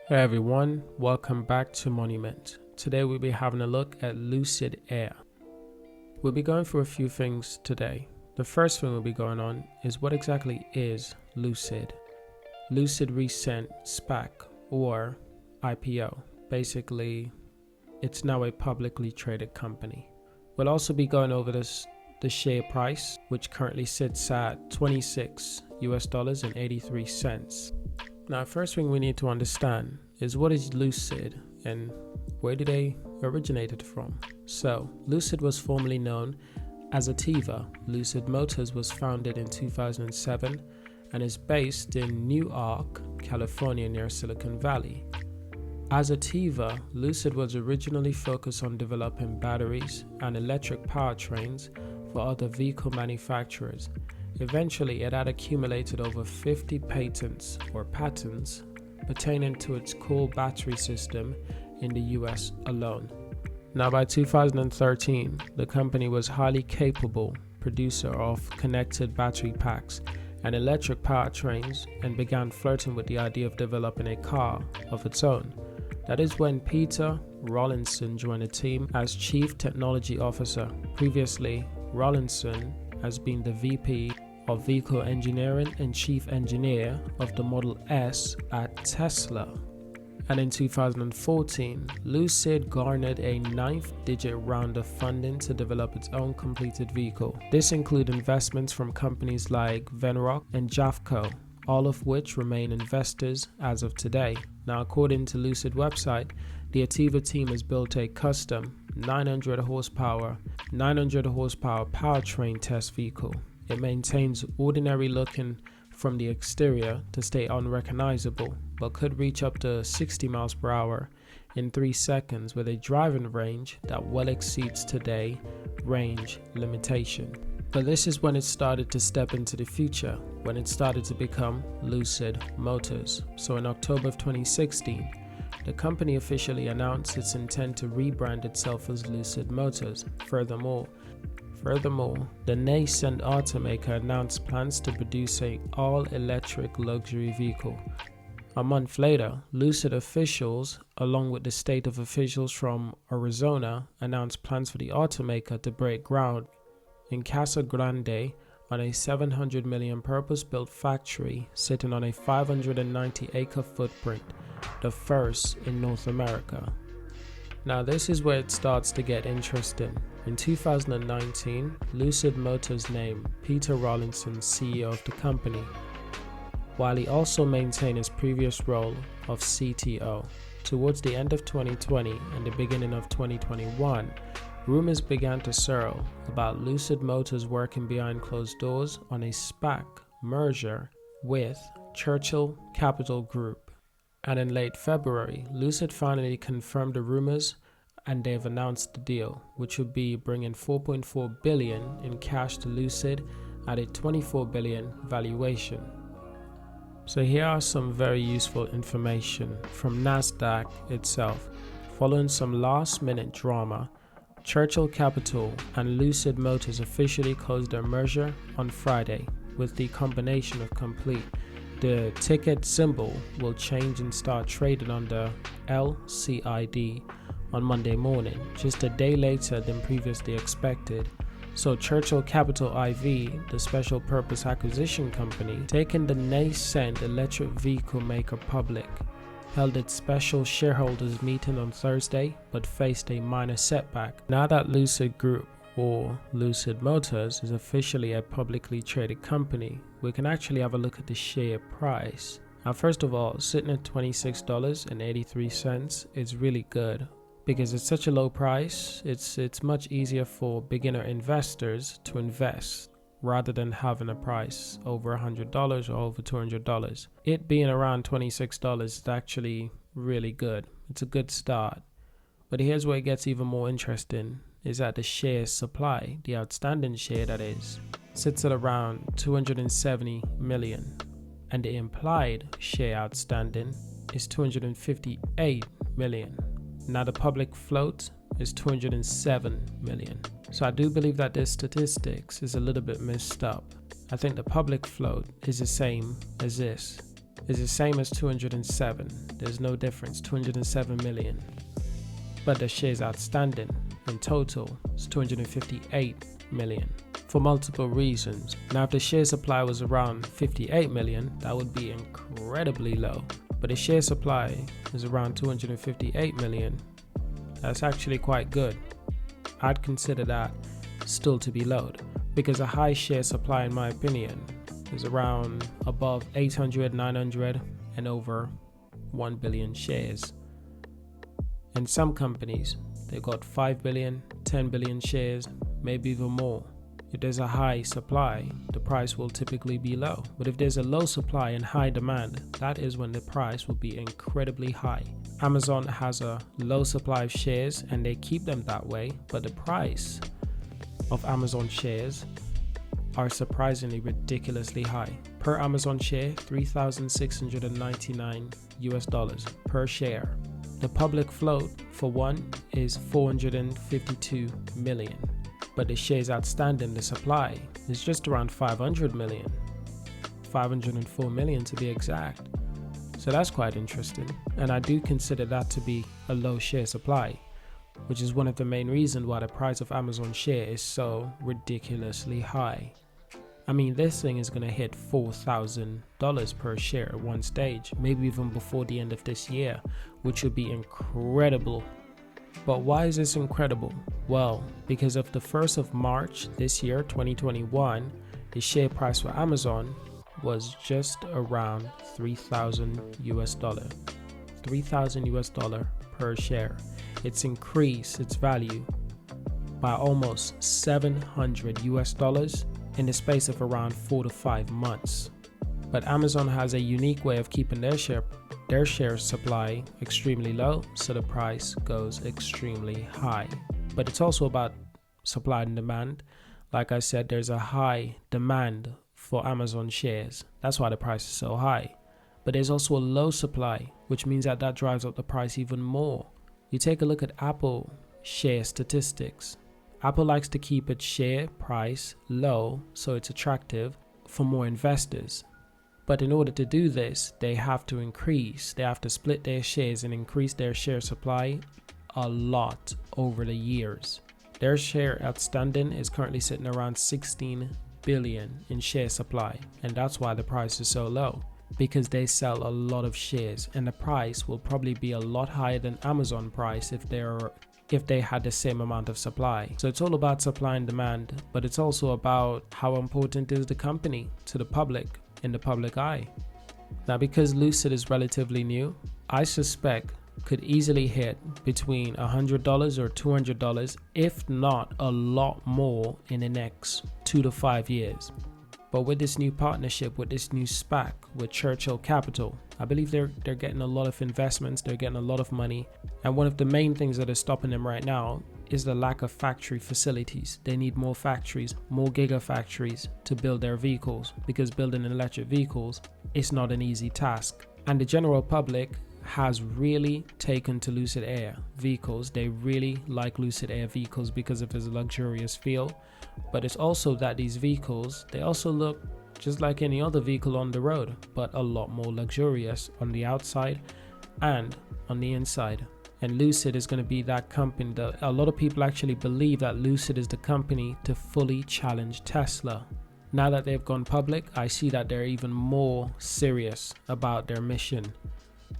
Hey everyone, welcome back to Monument. Today we'll be having a look at Lucid Air. We'll be going through a few things today. The first thing we'll be going on is what exactly is Lucid. Lucid recent Spac or IPO. Basically, it's now a publicly traded company. We'll also be going over the share price, which currently sits at $26.83. Now, first thing we need to understand is what is Lucid and where did they originated from? So, Lucid was formerly known as Ativa. Lucid Motors was founded in 2007 and is based in Newark, California near Silicon Valley. As Ativa, Lucid was originally focused on developing batteries and electric powertrains for other vehicle manufacturers. Eventually, it had accumulated over 50 patents pertaining to its core battery system in the US alone. Now, by 2013, the company was highly capable producer of connected battery packs and electric powertrains and began flirting with the idea of developing a car of its own. That is when Peter Rawlinson joined the team as Chief Technology Officer. Previously, Rawlinson has been the VP of Vehicle Engineering and Chief Engineer of the Model S at Tesla. And in 2014, Lucid garnered a 9th-digit round of funding to develop its own completed vehicle. This includes investments from companies like Venrock and Jafco, all of which remain investors as of today. Now, according to Lucid website, the Ativa team has built a custom 900 horsepower powertrain test vehicle. It maintains ordinary looking from the exterior to stay unrecognizable, but could reach up to 60 miles per hour in 3 seconds with a driving range that well exceeds today's range limitation. But this is when it started to step into the future, when it started to become Lucid Motors. So in October of 2016, the company officially announced its intent to rebrand itself as Lucid Motors. Furthermore, the nascent automaker announced plans to produce an all-electric luxury vehicle. A month later, Lucid officials, along with the state of officials from Arizona, announced plans for the automaker to break ground in Casa Grande on a $700 million purpose-built factory sitting on a 590-acre footprint, the first in North America. Now, this is where it starts to get interesting. In 2019, Lucid Motors named Peter Rawlinson CEO of the company, while he also maintained his previous role of CTO. Towards the end of 2020 and the beginning of 2021, rumors began to swirl about Lucid Motors working behind closed doors on a Spac merger with Churchill Capital Group. And in late February, Lucid finally confirmed the rumors and they've announced the deal, which would be bringing $4.4 billion in cash to Lucid at a $24 billion valuation. So here are some very useful information from NASDAQ itself. Following some last-minute drama, Churchill Capital and Lucid Motors officially closed their merger on Friday with the combination of complete. The ticket symbol will change and start trading under LCID on Monday morning, just a day later than previously expected. So Churchill Capital IV, the special purpose acquisition company, taking the nascent electric vehicle maker public, held its special shareholders meeting on Thursday but faced a minor setback. Now that Lucid Group or Lucid Motors is officially a publicly traded company, we can actually have a look at the share price. Now, first of all, sitting at $26.83 is really good because it's such a low price. It's much easier for beginner investors to invest rather than having a price over $100 or over $200. It being around $26 is actually really good. It's a good start. But here's where it gets even more interesting, is that the share supply, the outstanding share that is, sits at around 270 million. And the implied share outstanding is 258 million. Now the public float is 207 million. So I do believe that this statistics is a little bit messed up. I think the public float is the same as this. is the same as 207. There's no difference, 207 million. But the shares outstanding in total is 258 million for multiple reasons. Now, if the share supply was around 58 million, that would be incredibly low. But the share supply is around 258 million. That's actually quite good. I'd consider that still to be low, because a high share supply, in my opinion, is around above 800, 900 and over 1 billion shares. And some companies, they've got 5 billion, 10 billion shares, maybe even more. If there's a high supply, the price will typically be low. But if there's a low supply and high demand, that is when the price will be incredibly high. Amazon has a low supply of shares and they keep them that way, but the price of Amazon shares are surprisingly ridiculously high. Per Amazon share, $3,699 US per share. The public float for one is 452 million. But the shares outstanding, the supply, is just around 500 million. 504 million to be exact. So that's quite interesting. And I do consider that to be a low share supply, which is one of the main reasons why the price of Amazon share is so ridiculously high. I mean, this thing is going to hit $4,000 per share at one stage, maybe even before the end of this year, which would be incredible. But why is this incredible? Well, because of the 1st of March this year, 2021, the share price for Amazon was just around $3,000 US. $3,000 US per share. It's increased its value by almost $700 US in the space of around 4 to 5 months. But Amazon has a unique way of keeping their share supply extremely low, so the price goes extremely high. But it's also about supply and demand. Like I said, there's a high demand for Amazon shares. That's why the price is so high. But there's also a low supply, which means that drives up the price even more. You take a look at Apple share statistics. Apple likes to keep its share price low so it's attractive for more investors. But in order to do this, they have to split their shares and increase their share supply a lot over the years. Their share outstanding is currently sitting around 16 billion in share supply, and that's why the price is so low, because they sell a lot of shares, and the price will probably be a lot higher than Amazon price if they had the same amount of supply. So it's all about supply and demand, but it's also about how important is the company to the public, in the public eye. Now, because Lucid is relatively new, I suspect could easily hit between $100 or $200, if not a lot more, in the next 2 to 5 years. But with this new partnership, with this new Spac, with Churchill Capital, I believe they're getting a lot of investments, they're getting a lot of money. And one of the main things that is stopping them right now is the lack of factory facilities. They need more factories, more gigafactories to build their vehicles, because building electric vehicles is not an easy task. And the general public has really taken to Lucid Air vehicles. They really like Lucid Air vehicles because of its luxurious feel. But it's also that these vehicles, they also look just like any other vehicle on the road, but a lot more luxurious on the outside and on the inside. And Lucid is going to be that company that a lot of people actually believe that Lucid is the company to fully challenge Tesla. Now that they've gone public, I see that they're even more serious about their mission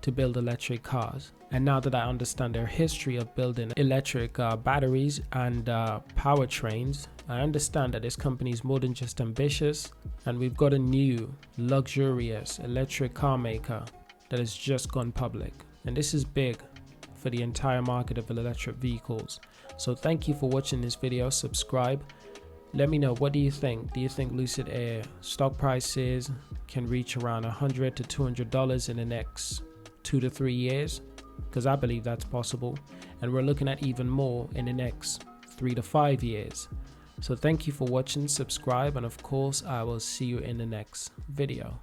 to build electric cars. And now that I understand their history of building electric batteries and powertrains, I understand that this company is more than just ambitious, and we've got a new luxurious electric car maker that has just gone public. And this is big for the entire market of electric vehicles. So thank you for watching this video. Subscribe. Let me know, what do you think? Do you think Lucid Air stock prices can reach around $100 to $200 in the next 2 to 3 years? Because I believe that's possible, and we're looking at even more in the next 3 to 5 years. So thank you for watching, subscribe, and of course I will see you in the next video.